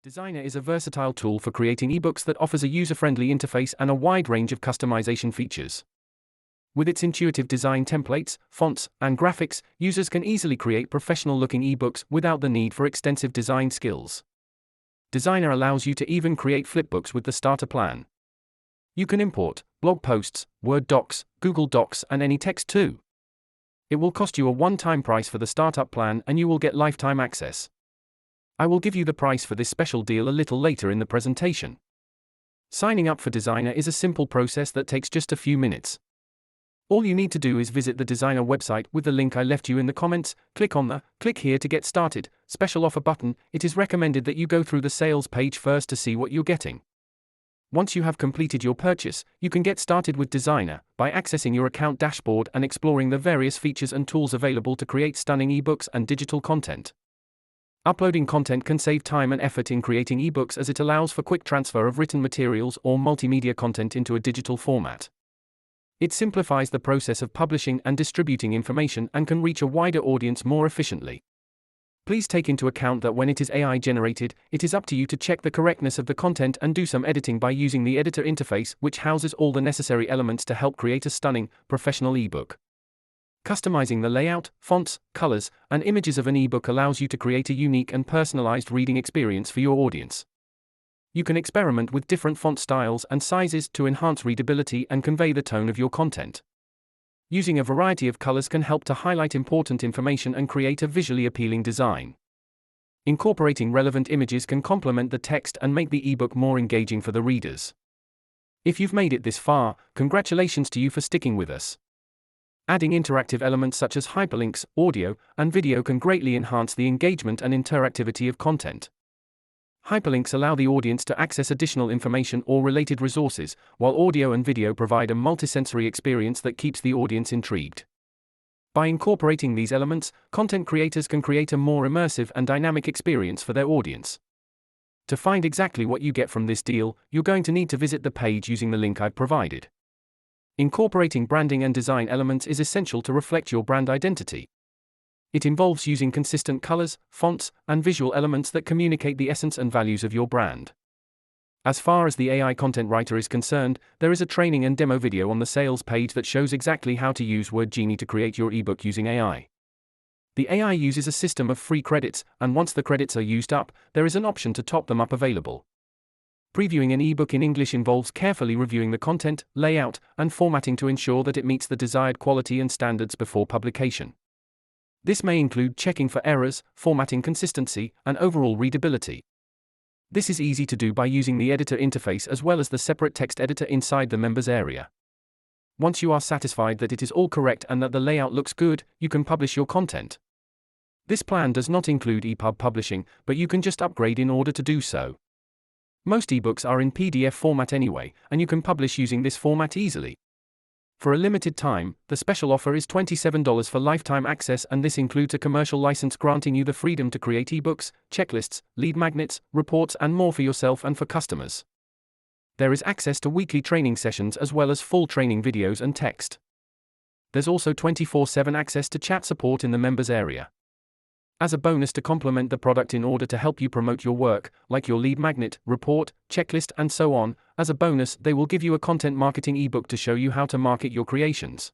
Designrr is a versatile tool for creating ebooks that offers a user-friendly interface and a wide range of customization features. With its intuitive design templates, fonts, and graphics, users can easily create professional-looking ebooks without the need for extensive design skills. Designrr allows you to even create flipbooks with the starter plan. You can import blog posts, Word docs, Google Docs, and any text too. It will cost you a one-time price for the startup plan, and you will get lifetime access. I will give you the price for this special deal a little later in the presentation. Signing up for Designrr is a simple process that takes just a few minutes. All you need to do is visit the Designrr website with the link I left you in the comments, click on the "Click here to get started" special offer button. It is recommended that you go through the sales page first to see what you're getting. Once you have completed your purchase, you can get started with Designrr by accessing your account dashboard and exploring the various features and tools available to create stunning ebooks and digital content. Uploading content can save time and effort in creating ebooks, as it allows for quick transfer of written materials or multimedia content into a digital format. It simplifies the process of publishing and distributing information and can reach a wider audience more efficiently. Please take into account that when it is AI generated, it is up to you to check the correctness of the content and do some editing by using the editor interface, which houses all the necessary elements to help create a stunning, professional ebook. Customizing the layout, fonts, colors, and images of an ebook allows you to create a unique and personalized reading experience for your audience. You can experiment with different font styles and sizes to enhance readability and convey the tone of your content. Using a variety of colors can help to highlight important information and create a visually appealing design. Incorporating relevant images can complement the text and make the ebook more engaging for the readers. If you've made it this far, congratulations to you for sticking with us. Adding interactive elements such as hyperlinks, audio, and video can greatly enhance the engagement and interactivity of content. Hyperlinks allow the audience to access additional information or related resources, while audio and video provide a multisensory experience that keeps the audience intrigued. By incorporating these elements, content creators can create a more immersive and dynamic experience for their audience. To find exactly what you get from this deal, you're going to need to visit the page using the link I've provided. Incorporating branding and design elements is essential to reflect your brand identity. It involves using consistent colors, fonts, and visual elements that communicate the essence and values of your brand. As far as the AI content writer is concerned, there is a training and demo video on the sales page that shows exactly how to use Word Genie to create your ebook using AI. The AI uses a system of free credits, and once the credits are used up, there is an option to top them up available. Previewing an ebook in English involves carefully reviewing the content, layout, and formatting to ensure that it meets the desired quality and standards before publication. This may include checking for errors, formatting consistency, and overall readability. This is easy to do by using the editor interface as well as the separate text editor inside the members area. Once you are satisfied that it is all correct and that the layout looks good, you can publish your content. This plan does not include EPUB publishing, but you can just upgrade in order to do so. Most ebooks are in PDF format anyway, and you can publish using this format easily. For a limited time, the special offer is $27 for lifetime access, and this includes a commercial license granting you the freedom to create ebooks, checklists, lead magnets, reports, and more for yourself and for customers. There is access to weekly training sessions as well as full training videos and text. There's also 24/7 access to chat support in the members area. As a bonus to complement the product in order to help you promote your work, like your lead magnet, report, checklist, and so on, as a bonus, they will give you a content marketing ebook to show you how to market your creations.